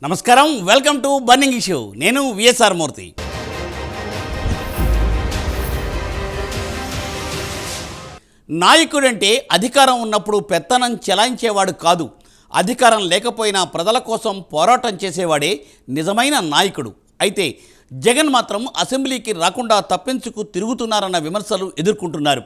నమస్కారం, welcome to burning issue. నేను VSR మూర్తి. నాయకుడంటే అధికారం ఉన్నప్పుడు పెత్తనం చెలాయించేవాడు కాదు, అధికారం లేకపోయినా ప్రజల కోసం పోరాటం చేసేవాడే నిజమైన నాయకుడు. అయితే జగన్ మాత్రం అసెంబ్లీకి రాకుండా తప్పించుకు తిరుగుతున్నారన్న విమర్శలు ఎదుర్కొంటున్నారు.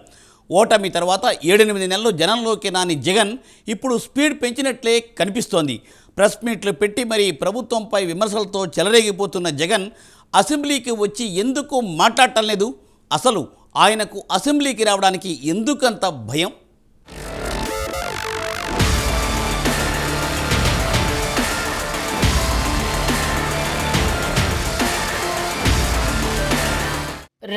ఓటమి తర్వాత 7-8 నెలలు జనంలోకి రాని జగన్ ఇప్పుడు స్పీడ్ పెంచినట్లే కనిపిస్తోంది. ప్రెస్ మీట్లు పెట్టి మరీ ప్రభుత్వంపై విమర్శలతో చెలరేగిపోతున్న జగన్ అసెంబ్లీకి వచ్చి ఎందుకు మాట్లాడటం లేదు? అసలు ఆయనకు అసెంబ్లీకి రావడానికి ఎందుకంత భయం?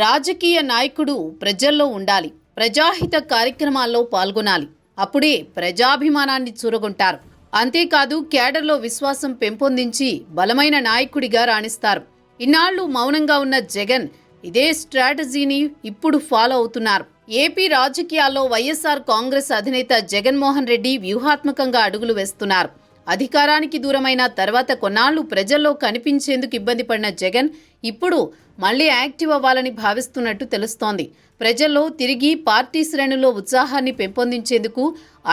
రాజకీయ నాయకుడు ప్రజల్లో ఉండాలి, ప్రజాహిత కార్యక్రమాల్లో పాల్గొనాలి. అప్పుడే ప్రజాభిమానాన్ని చూరగొంటారు. అంతేకాదు, కేడర్లో విశ్వాసం పెంపొందించి బలమైన నాయకుడిగా రాణిస్తారు. ఇన్నాళ్లు మౌనంగా ఉన్న జగన్ ఇదే స్ట్రాటజీని ఇప్పుడు ఫాలో అవుతున్నారు. ఏపీ రాజకీయాల్లో వైఎస్ఆర్ కాంగ్రెస్ అధినేత జగన్మోహన్ రెడ్డి వ్యూహాత్మకంగా అడుగులు వేస్తున్నారు. అధికారానికి దూరమైన తర్వాత కొన్నాళ్లు ప్రజల్లో కనిపించేందుకు ఇబ్బంది పడిన జగన్ ఇప్పుడు మళ్లీ యాక్టివ్ అవ్వాలని భావిస్తున్నట్టు తెలుస్తోంది. ప్రజల్లో తిరిగి పార్టీ శ్రేణుల్లో ఉత్సాహాన్ని పెంపొందించేందుకు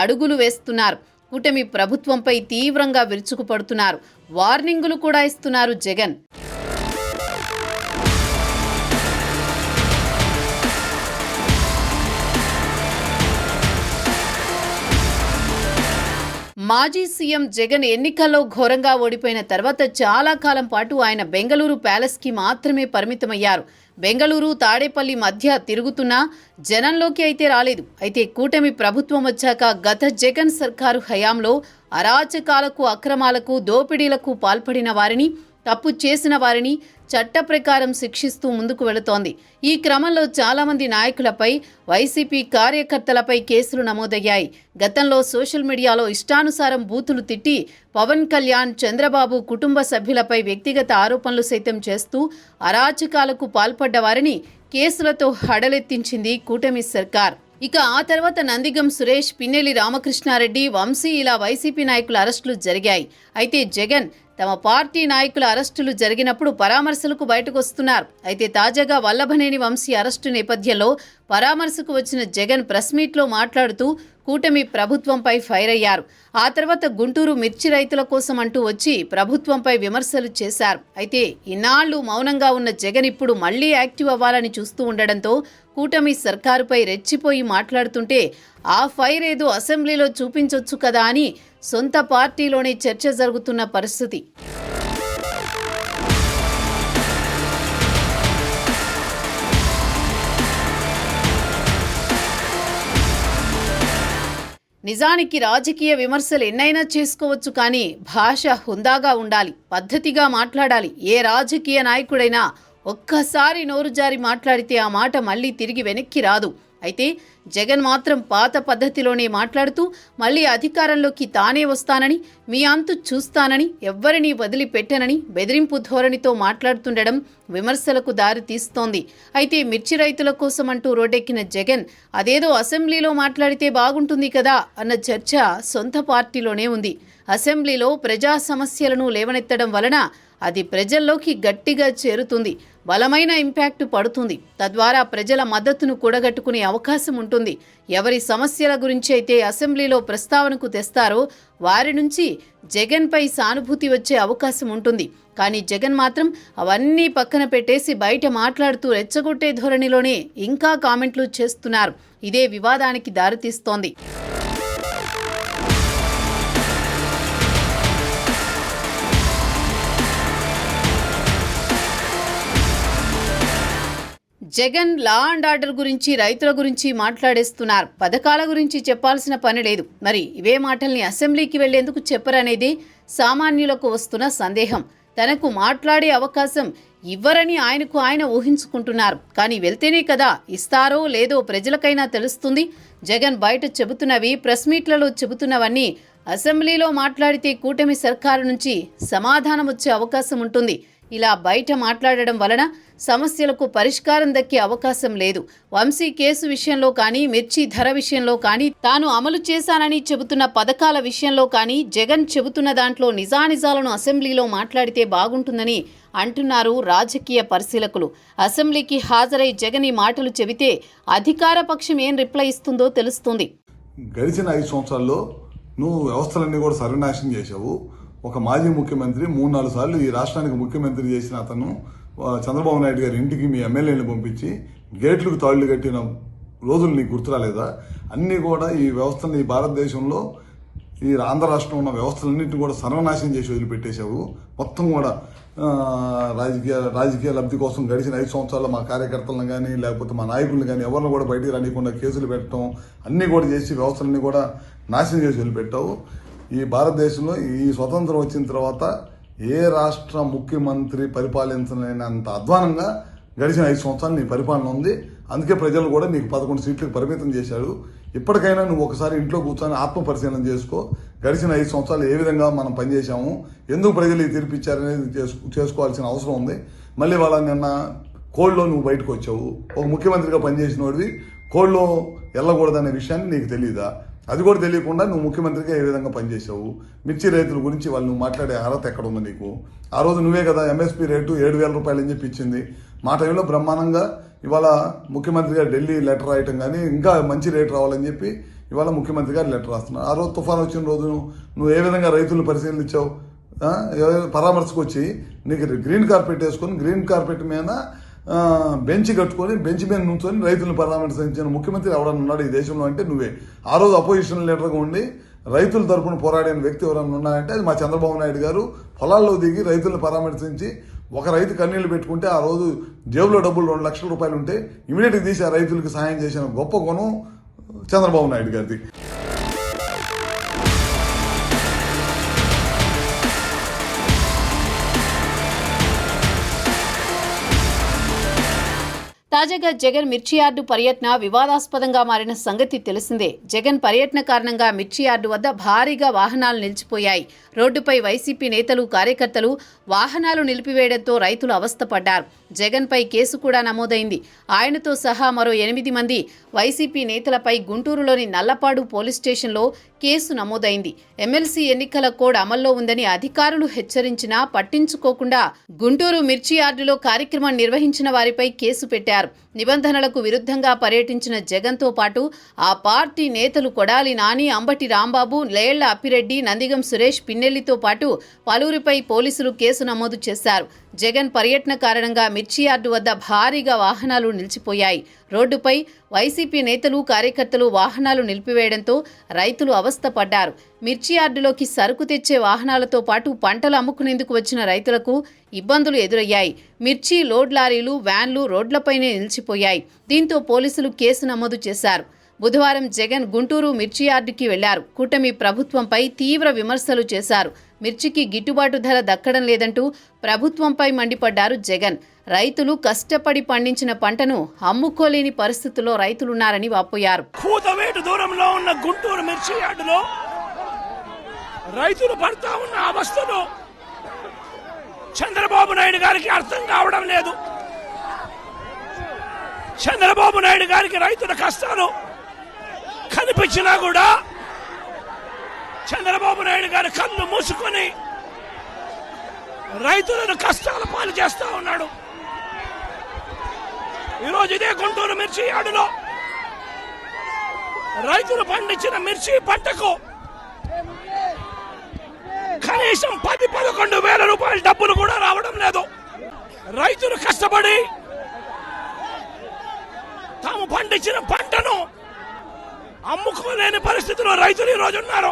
అడుగులు వేస్తున్నారు. కూటమి ప్రభుత్వంపై తీవ్రంగా విరుచుకుపడుతున్నారు. వార్నింగులు కూడా ఇస్తున్నారు జగన్. మాజీ సీఎం జగన్ ఎన్నికల్లో ఘోరంగా ఓడిపోయిన తర్వాత చాలా కాలం పాటు ఆయన బెంగళూరు ప్యాలెస్కి మాత్రమే పరిమితమయ్యారు. బెంగళూరు తాడేపల్లి మధ్య తిరుగుతున్నా జనంలోకి అయితే రాలేదు. అయితే కూటమి ప్రభుత్వం వచ్చాక గత జగన్ సర్కారు హయాంలో అరాచకాలకు, అక్రమాలకు, దోపిడీలకు పాల్పడిన వారిని, తప్పు చేసిన వారిని చట్ట ప్రకారం శిక్షిస్తూ ముందుకు వెళుతోంది. ఈ క్రమంలో చాలామంది నాయకులపై, వైసీపీ కార్యకర్తలపై కేసులు నమోదయ్యాయి. గతంలో సోషల్ మీడియాలో ఇష్టానుసారం బూతులు తిట్టి పవన్ కళ్యాణ్, చంద్రబాబు కుటుంబ సభ్యులపై వ్యక్తిగత ఆరోపణలు సైతం చేస్తూ అరాచకాలకు పాల్పడ్డ వారిని కేసులతో హడలెత్తించింది కూటమి సర్కార్. ఇక ఆ తర్వాత నందిగం సురేష్, పిన్నెల్లి రామకృష్ణారెడ్డి, వంశీ ఇలా వైసీపీ నాయకుల అరెస్టులు జరిగాయి. అయితే జగన్ తమ పార్టీ నాయకుల అరెస్టులు జరిగినప్పుడు పరామర్శలకు బయటకు వస్తున్నారు. అయితే తాజాగా వల్లభనేని వంశీ అరెస్టు నేపథ్యంలో పరామర్శకు వచ్చిన జగన్ ప్రెస్ మీట్లో మాట్లాడుతూ కూటమి ప్రభుత్వంపై ఫైర్ అయ్యారు. ఆ తర్వాత గుంటూరు మిర్చి రైతుల కోసం అంటూ వచ్చి ప్రభుత్వంపై విమర్శలు చేశారు. అయితే ఇన్నాళ్లు మౌనంగా ఉన్న జగన్ ఇప్పుడు మళ్లీ యాక్టివ్ అవ్వాలని చూస్తూ ఉండడంతో కూటమి సర్కారుపై రెచ్చిపోయి మాట్లాడుతుంటే ఆ ఫైర్ ఏదో అసెంబ్లీలో చూపించొచ్చు కదా అని సొంత పార్టీలోనే చర్చ జరుగుతున్న పరిస్థితి. నిజానికి రాజకీయ విమర్శలు ఎన్నైనా చేసుకోవచ్చు, కానీ భాష హుందాగా ఉండాలి, పద్ధతిగా మాట్లాడాలి. ఏ రాజకీయ నాయకుడైనా ఒక్కసారి నోరు జారి మాట్లాడితే ఆ మాట మళ్ళీ తిరిగి వెనక్కి రాదు. అయితే జగన్ మాత్రం పాత పద్ధతిలోనే మాట్లాడుతూ మళ్ళీ అధికారంలోకి తానే వస్తానని, మీ అంతు చూస్తానని, ఎవ్వరినీ వదిలిపెట్టనని బెదిరింపు ధోరణితో మాట్లాడుతుండడం విమర్శలకు దారి తీస్తోంది. అయితే మిర్చి రైతుల కోసం అంటూ రోడ్డెక్కిన జగన్ అదేదో అసెంబ్లీలో మాట్లాడితే బాగుంటుంది కదా అన్న చర్చ సొంత పార్టీలోనే ఉంది. అసెంబ్లీలో ప్రజా సమస్యలను లేవనెత్తడం వలన అది ప్రజల్లోకి గట్టిగా చేరుతుంది, బలమైన ఇంపాక్ట్ పడుతుంది. తద్వారా ప్రజల మద్దతును కూడగట్టుకునే అవకాశం ఉంటుంది. ఎవరి సమస్యల గురించి అయితే అసెంబ్లీలో ప్రస్తావనకు తెస్తారో వారి నుంచి జగన్పై సానుభూతి వచ్చే అవకాశం ఉంటుంది. కానీ జగన్ మాత్రం అవన్నీ పక్కన పెట్టేసి బయట మాట్లాడుతూ రెచ్చగొట్టే ధోరణిలోనే ఇంకా కామెంట్లు చేస్తున్నారు. ఇదే వివాదానికి దారితీస్తోంది. జగన్ లా అండ్ ఆర్డర్ గురించి, రైతుల గురించి మాట్లాడేస్తున్నారు. పథకాల గురించి చెప్పాల్సిన పని లేదు. మరి ఇవే మాటల్ని అసెంబ్లీకి వెళ్లేందుకు చెప్పరనేది సామాన్యులకు వస్తున్న సందేహం. తనకు మాట్లాడే అవకాశం ఇవ్వరని ఆయన ఊహించుకుంటున్నారు. కానీ వెళ్తేనే కదా ఇస్తారో లేదో ప్రజలకైనా తెలుస్తుంది. జగన్ బయట చెబుతున్నవి, ప్రెస్ మీట్లలో చెబుతున్నవన్నీ అసెంబ్లీలో మాట్లాడితే కూటమి సర్కారు నుంచి సమాధానం వచ్చే అవకాశం ఉంటుంది. ఇలా బయట మాట్లాడడం వలన సమస్యలకు పరిష్కారం దక్కే అవకాశం లేదు. వంశీ కేసు విషయంలో కానీ, మిర్చి ధర విషయంలో కానీ, తాను అమలు చేశానని చెబుతున్న పథకాల విషయంలో కానీ జగన్ చెబుతున్న దాంట్లో నిజానిజాలను అసెంబ్లీలో మాట్లాడితే బాగుంటుందని అంటున్నారు రాజకీయ పరిశీలకులు. అసెంబ్లీకి హాజరై జగన్ ఈ మాటలు చెబితే అధికార పక్షం ఏం రిప్లై ఇస్తుందో తెలుస్తుంది. గడిచిన 5 సంవత్సరాల్లో నువ్వు వ్యవస్థలన్నీ కూడా సర్వనాశనం చేశావు. ఒక మాజీ ముఖ్యమంత్రి 3-4 సార్లు ఈ రాష్ట్రానికి ముఖ్యమంత్రి చేసిన అతను చంద్రబాబు నాయుడు గారి ఇంటికి మీ ఎమ్మెల్యేని పంపించి గేట్లకు తాళ్లు కట్టిన రోజులు నీకు గుర్తురాలేదా? అన్నీ కూడా ఈ వ్యవస్థని ఈ భారతదేశంలో ఈ ఆంధ్ర రాష్ట్రంలో ఉన్న వ్యవస్థలన్నింటినీ కూడా సర్వనాశనం చేసి వదిలిపెట్టేశావు. మొత్తం కూడా రాజకీయ లబ్ధి కోసం గడిచిన 5 సంవత్సరాల్లో మా కార్యకర్తలను కానీ లేకపోతే మా నాయకులను కానీ ఎవరిని కూడా బయటికి రానికుండా కేసులు పెట్టడం అన్నీ కూడా చేసి వ్యవస్థలన్నీ కూడా నాశనం చేసి వదిలిపెట్టావు. ఈ భారతదేశంలో ఈ స్వతంత్రం వచ్చిన తర్వాత ఏ రాష్ట్ర ముఖ్యమంత్రి పరిపాలించలేనంత అధ్వానంగా గడిచిన 5 సంవత్సరాలు నీ పరిపాలన ఉంది. అందుకే ప్రజలు కూడా నీకు 11 సీట్లకు పరిమితం చేశాడు. ఇప్పటికైనా నువ్వు ఒకసారి ఇంట్లో కూర్చొని ఆత్మ పరిశీలన చేసుకో. గడిచిన 5 సంవత్సరాలు ఏ విధంగా మనం పనిచేశాము, ఎందుకు ప్రజలు ఈ తీర్పు ఇచ్చారనేది చేసుకోవాల్సిన అవసరం ఉంది. మళ్ళీ వాళ్ళ నిన్న కోల్డ్లో నువ్వు బయటకు వచ్చావు. ఒక ముఖ్యమంత్రిగా పనిచేసిన వాడివి కోల్డ్లో వెళ్ళకూడదనే విషయాన్ని నీకు తెలియదా? అది కూడా తెలియకుండా నువ్వు ముఖ్యమంత్రిగా ఏ విధంగా పనిచేసావు? మిర్చి రైతుల గురించి వాళ్ళు నువ్వు మాట్లాడే అర్హత ఎక్కడ ఉంది నీకు? ఆ రోజు నువ్వే కదా ఎంఎస్పీ రేటు 7,000 రూపాయలు అని చెప్పి ఇచ్చింది. మా టైంలో బ్రహ్మాండంగా ఇవాళ ముఖ్యమంత్రిగా ఢిల్లీ లెటర్ రాయటం కానీ ఇంకా మంచి రేటు రావాలని చెప్పి ఇవాళ ముఖ్యమంత్రి గారు లెటర్ రాస్తున్నారు. ఆ రోజు తుఫాను వచ్చిన రోజు నువ్వు ఏ విధంగా రైతులను పరిశీలించావు? పరామర్శకు వచ్చి నీకు గ్రీన్ కార్పెట్ వేసుకొని గ్రీన్ కార్పెట్ మీద బెంచ్ కట్టుకొని బెంచ్ మీద నుంచొని రైతులను పరామర్శించిన ముఖ్యమంత్రి ఎవరన్నా ఉన్నాడు ఈ దేశంలో అంటే నువ్వే. ఆ రోజు అపోజిషన్ లీడర్గా ఉండి రైతుల తరఫున పోరాడిన వ్యక్తి ఎవరన్నా ఉన్నారంటే అది మా చంద్రబాబు నాయుడు గారు. పొలాల్లో దిగి రైతులను పరామర్శించి ఒక రైతు కన్నీళ్లు పెట్టుకుంటే ఆ రోజు జేబులో డబ్బులు 2 లక్షల రూపాయలు ఉంటే ఇమీడియట్గా తీసి ఆ రైతులకు సహాయం చేసిన గొప్ప గుణం చంద్రబాబు నాయుడు గారిది. తాజాగా జగన్ మిర్చి యార్డు పర్యటన వివాదాస్పదంగా మారిన సంగతి తెలిసిందే. జగన్ పర్యటన కారణంగా మిర్చి యార్డు వద్ద భారీగా వాహనాలు నిలిచిపోయాయి. రోడ్డుపై వైసీపీ నేతలు, కార్యకర్తలు వాహనాలు నిలిపివేయడంతో రైతులు అవస్థపడ్డారు. జగన్పై కేసు కూడా నమోదైంది. ఆయనతో సహా మరో 8 మంది వైసీపీ నేతలపై గుంటూరులోని నల్లపాడు పోలీస్ స్టేషన్లో కేసు నమోదైంది. ఎమ్మెల్సీ ఎన్నికల కోడ్ అమల్లో ఉందని అధికారులు హెచ్చరించినా పట్టించుకోకుండా గుంటూరు మిర్చి యార్డులో కార్యక్రమం నిర్వహించిన వారిపై కేసు పెట్టారు. నిబంధనలకు విరుద్ధంగా పర్యటించిన జగన్తో పాటు ఆ పార్టీ నేతలు కొడాలి నాని, అంబటి రాంబాబు, లేళ్ల అప్పిరెడ్డి, నందిగం సురేష్, పిన్నెల్లితో పాటు పలువురిపై పోలీసులు కేసు నమోదు చేశారు. జగన్ పర్యటన కారణంగా మిర్చి యార్డు వద్ద భారీగా వాహనాలు నిలిచిపోయాయి. రోడ్డుపై వైసీపీ నేతలు, కార్యకర్తలు వాహనాలు నిలిపివేయడంతో రైతులు అవస్థపడ్డారు. మిర్చి యార్డులోకి సరుకు తెచ్చే వాహనాలతో పాటు పంటలు అమ్ముకునేందుకు వచ్చిన రైతులకు ఇబ్బందులు ఎదురయ్యాయి. మిర్చి లోడ్ లారీలు, వ్యాన్లు రోడ్లపైనే నిలిచిపోయాయి. దీంతో పోలీసులు కేసు నమోదు చేశారు. బుధవారం జగన్ గుంటూరు మిర్చి యార్డుకి వెళ్లారు. కూటమి ప్రభుత్వంపై తీవ్ర విమర్శలు చేశారు. మిర్చికి గిట్టుబాటు ధర దక్కడం లేదంటూ ప్రభుత్వంపై మండిపడ్డారు జగన్. రైతులు కష్టపడి పండించిన పంటను అమ్ముకోలేని పరిస్థితుల్లో రైతులున్నారని వాపోయారు. కూతవేటు దూరంలో ఉన్న గుంటూరు మిర్చి యార్డులో రైతులు పడతా ఉన్న అవస్థలు చంద్రబాబు నాయుడు గారికి అర్థం కావడం లేదు. చంద్రబాబు నాయుడు గారికి రైతుల కష్టాలు కనిపించినా కూడా చంద్రబాబు నాయుడు గారి కళ్ళు మూసుకొని రైతులను కష్టాల పాలు చేస్తా ఉన్నాడు. ఈరోజు ఇదే గుంటూరు మిర్చి యార్డులో రైతులు పండించిన మిర్చి పంటకు కనీసం 10-11 వేల రూపాయల డబ్బులు కూడా రావడం లేదు. రైతులు కష్టపడి తాము పండించిన పంటను అమ్ముకోలేని పరిస్థితిలో రైతులు ఈరోజు ఉన్నారు.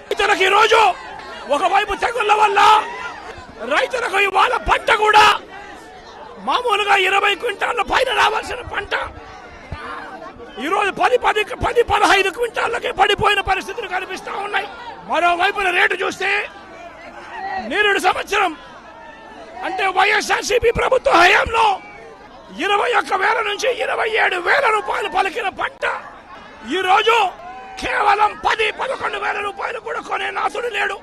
రైతులకు ఈరోజు ఒకవైపు తెగుళ్ల వల్ల రైతులకు ఇవాళ పంట కూడా మామూలుగా 20 క్వింటాళ్ళ పైన రావాల్సిన పంట ఈరోజు 10-15 క్వింటాళ్ళకే పడిపోయిన పరిస్థితులు కనిపిస్తా ఉన్నాయి. మరోవైపున రేటు చూస్తే నేరుడు సంవత్సరం అంటే వైఎస్ఆర్సీపీ ప్రభుత్వ హయాంలో 21,000 నుంచి 27,000 రూపాయలు పలికిన పంట ఈ రోజు కేవలం 10-11 వేల రూపాయలు కూడా కొనే నాథుడు లేడు.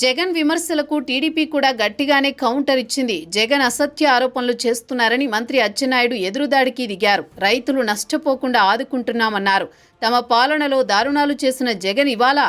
జగన్ విమర్శలకు టీడీపీ కూడా గట్టిగానే కౌంటర్ ఇచ్చింది. జగన్ అసత్య ఆరోపణలు చేస్తున్నారని మంత్రి అచ్చెన్నాయుడు ఎదురుదాడికి దిగారు. రైతులు నష్టపోకుండా ఆదుకుంటున్నామన్నారు. తమ పాలనలో దారుణాలు చేసిన జగన్ ఇవాళ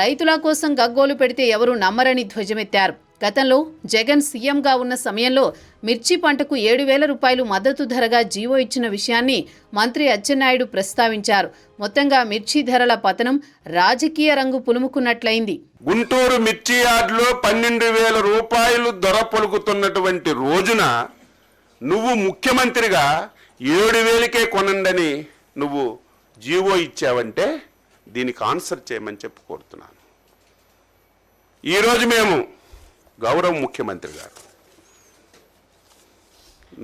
రైతుల కోసం గగ్గోలు పెడితే ఎవరూ నమ్మరని ధ్వజమెత్తారు. గతంలో జగన్ సీఎంగా ఉన్న సమయంలో మిర్చి పంటకు 7,000 రూపాయలు మద్దతు ధరగా జీవో ఇచ్చిన విషయాన్ని మంత్రి అచ్చెన్నాయుడు ప్రస్తావించారు. మొత్తంగా మిర్చి ధరల పతనం రాజకీయ రంగు పులుముకున్నట్లయింది. గుంటూరు మిర్చి యార్డులో 12,000 రూపాయలు ధర పలుకుతున్నటువంటి రోజున నువ్వు ముఖ్యమంత్రిగా 7,000కే కొనండని నువ్వు జీవో ఇచ్చావంటే దీనికి ఆన్సర్ చేయమని చెప్పి కోరుతున్నాను. ఈరోజు మేము గౌరవ ముఖ్యమంత్రి గారు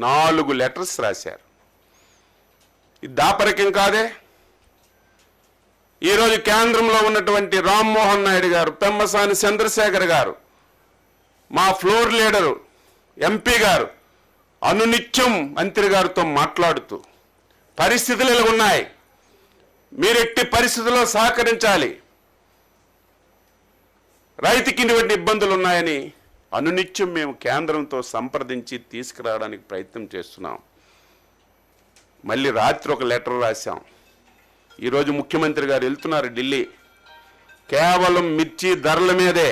4 లెటర్స్ రాశారు. ఇది దాపరికం కాదే. ఈరోజు కేంద్రంలో ఉన్నటువంటి రామ్మోహన్ నాయుడు గారు, పెమ్మసాని చంద్రశేఖర్ గారు, మా ఫ్లోర్ లీడరు ఎంపీ గారు అనునిత్యం మంత్రి గారితో మాట్లాడుతూ పరిస్థితులు ఇలా ఉన్నాయి, మీరు ఎట్టి పరిస్థితుల్లో సహకరించాలి, రైతుకి ఇటువంటి ఇబ్బందులు ఉన్నాయని అనునిత్యం మేము కేంద్రంతో సంప్రదించి తీసుకురావడానికి ప్రయత్నం చేస్తున్నాం. మళ్ళీ రాత్రి ఒక లెటర్ రాశాం. ఈరోజు ముఖ్యమంత్రి గారు వెళ్తున్నారు ఢిల్లీ. కేవలం మిర్చి ధరల మీదే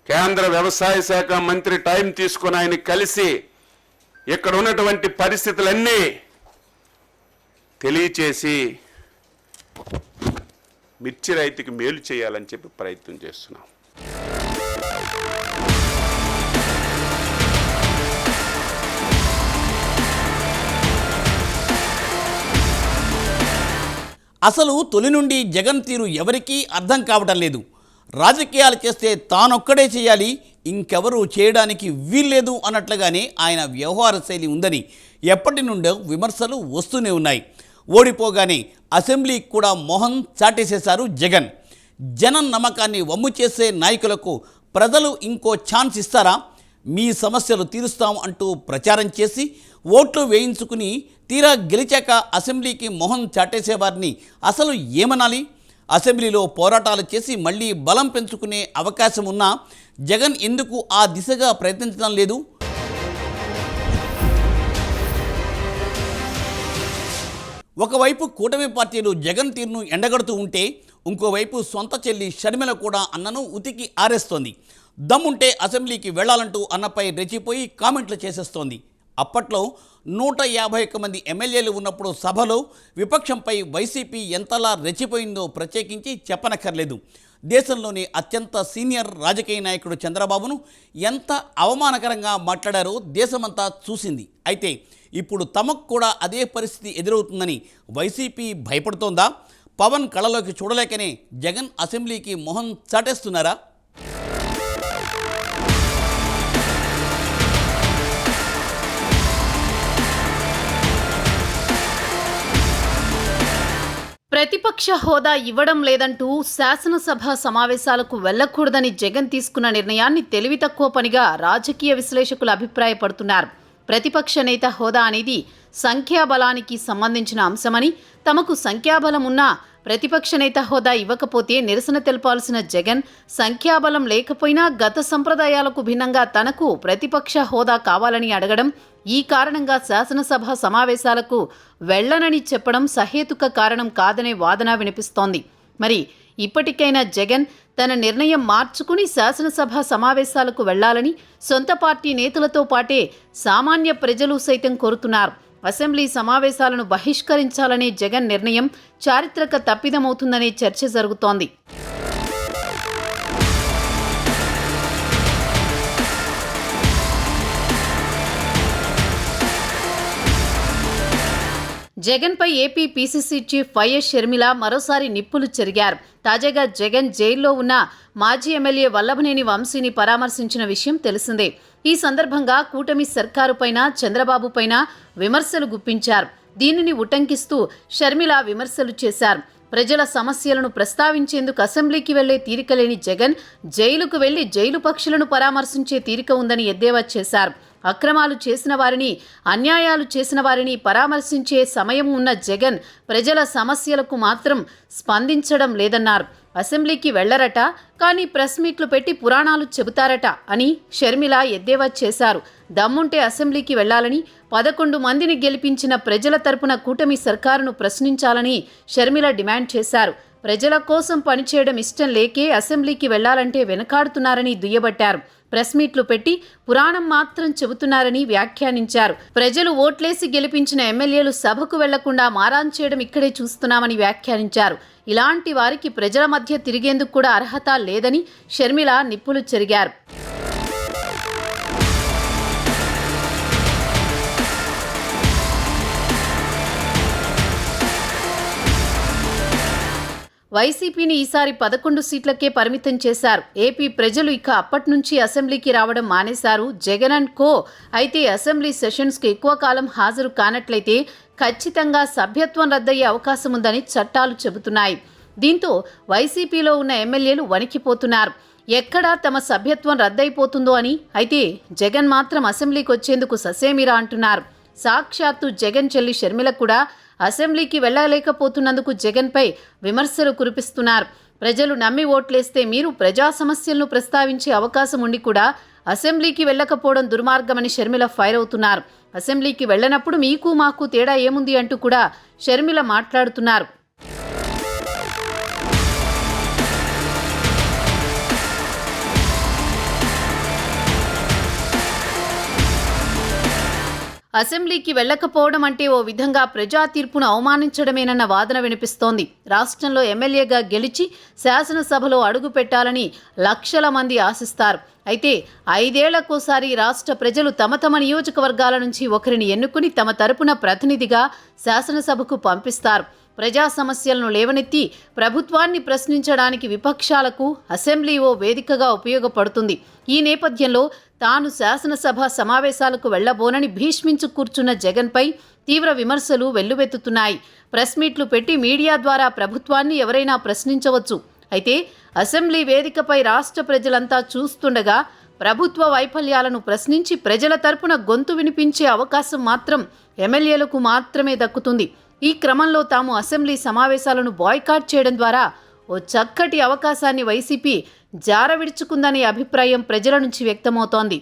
కేంద్ర వ్యవసాయ శాఖ మంత్రి టైం తీసుకొని ఆయన కలిసి ఇక్కడ ఉన్నటువంటి పరిస్థితులన్నీ తెలియచేసి మిర్చి రైతుకి మేలు చేయాలని చెప్పి ప్రయత్నం చేస్తున్నాం. అసలు తొలి నుండి జగన్ తీరు ఎవరికీ అర్థం కావటం లేదు. రాజకీయాలు చేస్తే తానొక్కడే చేయాలి, ఇంకెవరూ చేయడానికి వీల్లేదు అన్నట్లుగానే ఆయన వ్యవహార శైలి ఉందని ఎప్పటి నుండో విమర్శలు వస్తూనే ఉన్నాయి. ఓడిపోగానే అసెంబ్లీకి కూడా మొహం చాటేసేశారు జగన్. జనం నమ్మకాన్ని వమ్ము చేసే నాయకులకు ప్రజలు ఇంకో ఛాన్స్ ఇస్తారా? మీ సమస్యలు తీరుస్తాం అంటూ ప్రచారం చేసి ఓట్లు వేయించుకుని తీరా గెలిచాక అసెంబ్లీకి మొహం చాటేసేవారిని అసలు ఏమనాలి? అసెంబ్లీలో పోరాటాలు చేసి మళ్ళీ బలం పెంచుకునే అవకాశం ఉన్నా జగన్ ఎందుకు ఆ దిశగా ప్రయత్నించడం లేదు? ఒకవైపు కూటమి పార్టీలు జగన్ తీరును ఎండగడుతూ ఉంటే ఇంకోవైపు సొంత చెల్లి షర్మిల కూడా అన్నను ఉతికి ఆరేస్తోంది. దమ్ముంటే అసెంబ్లీకి వెళ్లాలంటూ అన్నపై రెచ్చిపోయి కామెంట్లు చేసేస్తోంది. అప్పట్లో 151 మంది ఎమ్మెల్యేలు ఉన్నప్పుడు సభలో విపక్షంపై వైసీపీ ఎంతలా రెచ్చిపోయిందో ప్రత్యేకించి చెప్పనక్కర్లేదు. దేశంలోని అత్యంత సీనియర్ రాజకీయ నాయకుడు చంద్రబాబును ఎంత అవమానకరంగా మాట్లాడారో దేశమంతా చూసింది. అయితే ఇప్పుడు తమకు కూడా అదే పరిస్థితి ఎదురవుతుందని వైసీపీ భయపడుతోందా? పవన్ కళ్ళలోకి చూడలేకనే జగన్ అసెంబ్లీకి మొహం చాటేస్తున్నారా? ప్రతిపక్ష హోదా ఇవ్వడం లేదంటూ శాసనసభ సమావేశాలకు వెళ్లకూడదని జగన్ తీసుకున్న నిర్ణయాన్ని తెలివి తక్కువ పనిగా రాజకీయ విశ్లేషకులు అభిప్రాయపడుతున్నారు. ప్రతిపక్ష నేత హోదా అనేది సంఖ్యాబలానికి సంబంధించిన అంశమని, తమకు సంఖ్యాబలం ఉన్నా ప్రతిపక్ష నేత హోదా ఇవ్వకపోతే నిరసన తెలపాల్సిన జగన్ సంఖ్యాబలం లేకపోయినా గత సంప్రదాయాలకు భిన్నంగా తనకు ప్రతిపక్ష హోదా కావాలని అడగడం, ఈ కారణంగా శాసనసభ సమావేశాలకు వెళ్లనని చెప్పడం సహేతుక కారణం కాదనే వాదన వినిపిస్తోంది. మరి ఇప్పటికైనా జగన్ తన నిర్ణయం మార్చుకుని శాసనసభ సమావేశాలకు వెళ్లాలని సొంత పార్టీ నేతలతో పాటే సామాన్య ప్రజలు సైతం కోరుతున్నారు. అసెంబ్లీ సమావేశాలను బహిష్కరించాలనే జగన్ నిర్ణయం చారిత్రక తప్పిదమవుతుందనే చర్చ జరుగుతోంది. జగన్పై AP PCC chief YS Sharmila మరోసారి నిప్పులు చెరిగారు. తాజాగా జగన్ జైల్లో ఉన్న మాజీ ఎమ్మెల్యే వల్లభనేని వంశీని పరామర్శించిన విషయం తెలిసిందే. ఈ సందర్భంగా కూటమి సర్కారుపైన, చంద్రబాబుపైన విమర్శలు గుప్పించారు. దీనిని ఉటంకిస్తూ షర్మిల విమర్శలు చేశారు. ప్రజల సమస్యలను ప్రస్తావించేందుకు అసెంబ్లీకి వెళ్లే తీరిక లేని జగన్ జైలుకు వెళ్లి జైలు పక్షులను పరామర్శించే తీరిక ఉందని ఎద్దేవా చేశారు. అక్రమాలు చేసిన వారిని, అన్యాయాలు చేసిన వారిని పరామర్శించే సమయం ఉన్న జగన్ ప్రజల సమస్యలకు మాత్రం స్పందించడం లేదన్నారు. అసెంబ్లీకి వెళ్లరట, కానీ ప్రెస్ మీట్లు పెట్టి పురాణాలు చెబుతారట అని షర్మిల ఎద్దేవా చేశారు. దమ్ముంటే అసెంబ్లీకి వెళ్లాలని, 11 మందిని గెలిపించిన ప్రజల తరపున కూటమి సర్కారును ప్రశ్నించాలని షర్మిల డిమాండ్ చేశారు. ప్రజల కోసం పనిచేయడం ఇష్టం లేకే అసెంబ్లీకి వెళ్లాలంటే వెనకాడుతున్నారని దుయ్యబట్టారు. ప్రెస్ మీట్లు పెట్టి పురాణం మాత్రం చెబుతున్నారని వ్యాఖ్యానించారు. ప్రజలు ఓట్లేసి గెలిపించిన ఎమ్మెల్యేలు సభకు వెళ్లకుండా మారాన్ చేయడం ఇక్కడే చూస్తున్నామని వ్యాఖ్యానించారు. ఇలాంటి వారికి ప్రజల మధ్య తిరిగేందుకు కూడా అర్హత లేదని షర్మిల నిప్పులు చెరిగారు. వైసీపీని ఈసారి 11 సీట్లకే పరిమితం చేశారు. ఏపీ ప్రజలు ఇక అప్పటి నుంచి అసెంబ్లీకి రావడం మానేశారు. జగన్ అండ్ కో అయితే అసెంబ్లీ సెషన్స్కు ఎక్కువ కాలం హాజరు కానట్లయితే ఖచ్చితంగా సభ్యత్వం రద్దయ్యే అవకాశం ఉందని చట్టాలు చెబుతున్నాయి. దీంతో వైసీపీలో ఉన్న ఎమ్మెల్యేలు వణికిపోతున్నారు. ఎక్కడా తమ సభ్యత్వం రద్దయిపోతుందో అని. అయితే జగన్ మాత్రం అసెంబ్లీకి వచ్చేందుకు ససేమిరా అంటున్నారు. సాక్షాత్తు జగన్ చెల్లి షర్మిల కూడా అసెంబ్లీకి వెళ్లలేకపోతున్నందుకు జగన్పై విమర్శలు కురిపిస్తున్నారు. ప్రజలు నమ్మి ఓట్లేస్తే మీరు ప్రజా సమస్యలను ప్రస్తావించే అవకాశం ఉండి కూడా అసెంబ్లీకి వెళ్లకపోవడం దుర్మార్గమని షర్మిల ఫైర్ అవుతున్నారు. అసెంబ్లీకి వెళ్లనప్పుడు మీకు మాకు తేడా ఏముంది అంటూ కూడా షర్మిల మాట్లాడుతున్నారు. అసెంబ్లీకి వెళ్లకపోవడం అంటే ఓ విధంగా ప్రజా తీర్పును అవమానించడమేనన్న వాదన వినిపిస్తోంది. రాష్ట్రంలో ఎమ్మెల్యేగా గెలిచి శాసనసభలో అడుగు పెట్టాలని లక్షల మంది ఆశిస్తారు. అయితే 5 ఏళ్లకోసారి రాష్ట్ర ప్రజలు తమ తమ నియోజకవర్గాల నుంచి ఒకరిని ఎన్నుకుని తమ తరపున ప్రతినిధిగా శాసనసభకు పంపిస్తారు. ప్రజా సమస్యలను లేవనెత్తి ప్రభుత్వాన్ని ప్రశ్నించడానికి విపక్షాలకు అసెంబ్లీ ఓ వేదికగా ఉపయోగపడుతుంది. ఈ నేపథ్యంలో తాను శాసనసభ సమావేశాలకు వెళ్లబోనని భీష్మించు కూర్చున్న జగన్పై తీవ్ర విమర్శలు వెల్లువెత్తుతున్నాయి. ప్రెస్ మీట్లు పెట్టి మీడియా ద్వారా ప్రభుత్వాన్ని ఎవరైనా ప్రశ్నించవచ్చు. అయితే అసెంబ్లీ వేదికపై రాష్ట్ర ప్రజలంతా చూస్తుండగా ప్రభుత్వ వైఫల్యాలను ప్రశ్నించి ప్రజల తరపున గొంతు వినిపించే అవకాశం మాత్రం ఎమ్మెల్యేలకు మాత్రమే దక్కుతుంది. ఈ క్రమంలో తాము అసెంబ్లీ సమావేశాలను బాయ్కాట్ చేయడం ద్వారా ఓ చక్కటి అవకాశాన్ని వైసీపీ జారవిడుచుకుందనే అభిప్రాయం ప్రజల నుంచి వ్యక్తమవుతోంది.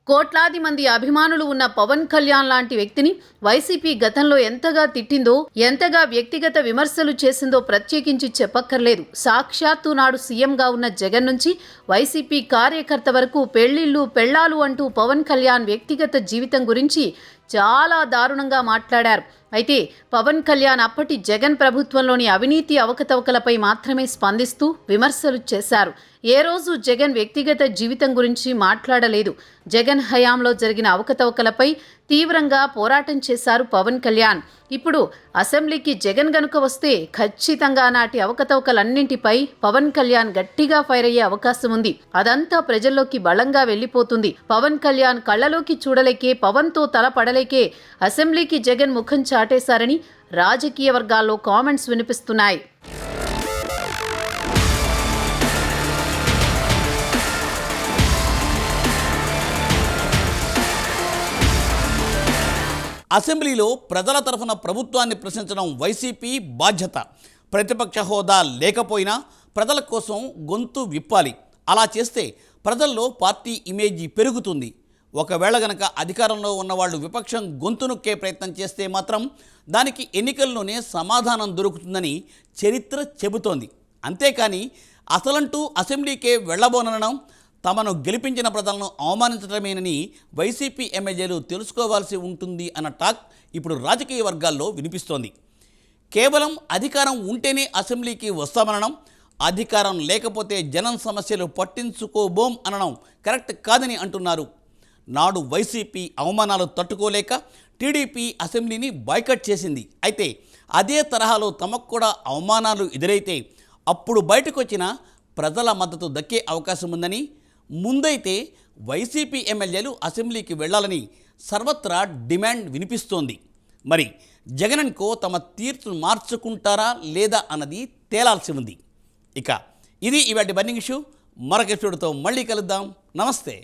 కోట్లాది మంది అభిమానులు ఉన్న పవన్ కళ్యాణ్ లాంటి వ్యక్తిని వైసీపీ గతంలో ఎంతగా తిట్టిందో, ఎంతగా వ్యక్తిగత విమర్శలు చేసిందో ప్రత్యేకించి చెప్పక్కర్లేదు. సాక్షాత్తు నాడు సీఎంగా ఉన్న జగన్ నుంచి వైసీపీ కార్యకర్త వరకు పెళ్లిళ్ళు పెళ్లాలు అంటూ పవన్ కళ్యాణ్ వ్యక్తిగత జీవితం గురించి చాలా దారుణంగా మాట్లాడారు. అయితే పవన్ కళ్యాణ్ అప్పటి జగన్ ప్రభుత్వంలోని అవినీతి అవకతవకలపై మాత్రమే స్పందిస్తూ విమర్శలు చేశారు. ఏ రోజు జగన్ వ్యక్తిగత జీవితం గురించి మాట్లాడలేదు. జగన్ హయాంలో జరిగిన అవకతవకలపై తీవ్రంగా పోరాటం చేశారు పవన్ కళ్యాణ్. ఇప్పుడు అసెంబ్లీకి జగన్ గనుక వస్తే ఖచ్చితంగా నాటి అవకతవకలన్నింటిపై పవన్ కళ్యాణ్ గట్టిగా ఫైర్ అయ్యే అవకాశం ఉంది. అదంతా ప్రజల్లోకి బలంగా వెళ్లిపోతుంది. పవన్ కళ్యాణ్ కళ్లలోకి చూడలేకే, పవన్తో తల పడలేకే అసెంబ్లీకి జగన్ ముఖం చాటేశారని రాజకీయ వర్గాల్లో కామెంట్స్ వినిపిస్తున్నాయి. అసెంబ్లీలో ప్రజల తరఫున ప్రభుత్వాన్ని ప్రశ్నించడం వైసీపీ బాధ్యత. ప్రతిపక్ష హోదా లేకపోయినా ప్రజల కోసం గొంతు విప్పాలి. అలా చేస్తే ప్రజల్లో పార్టీ ఇమేజీ పెరుగుతుంది. ఒకవేళ గనక అధికారంలో ఉన్నవాళ్ళు విపక్షం గొంతు నొక్కే ప్రయత్నం చేస్తే మాత్రం దానికి ఎన్నికల్లోనే సమాధానం దొరుకుతుందని చరిత్ర చెబుతోంది. అంతేకాని అసలంటూ అసెంబ్లీకే వెళ్ళబోనడం తమను గెలిపించిన ప్రజలను అవమానించడమేనని వైసీపీ ఎమ్మెల్యేలు తెలుసుకోవాల్సి ఉంటుంది అన్న టాక్ ఇప్పుడు రాజకీయ వర్గాల్లో వినిపిస్తోంది. కేవలం అధికారం ఉంటేనే అసెంబ్లీకి వస్తామనడం, అధికారం లేకపోతే జనం సమస్యలు పట్టించుకోబోం అనడం కరెక్ట్ కాదని అంటున్నారు. నాడు వైసీపీ అవమానాలు తట్టుకోలేక టీడీపీ అసెంబ్లీని బాయ్కట్ చేసింది. అయితే అదే తరహాలో తమకు కూడా అవమానాలు ఎదురైతే అప్పుడు బయటకు వచ్చిన ప్రజల మద్దతు దక్కే అవకాశం ఉందని, ముందైతే వైసీపీ ఎమ్మెల్యేలు అసెంబ్లీకి వెళ్లాలని సర్వత్రా డిమాండ్ వినిపిస్తోంది. మరి జగన్ అండ్ కో తమ తీర్పును మార్చుకుంటారా లేదా అన్నది తేలాల్సి ఉంది. ఇక ఇది ఇవాటి బర్నింగ్ ఇష్యూ. మరొక ఎపిసోడ్తో మళ్ళీ కలుద్దాం. నమస్తే.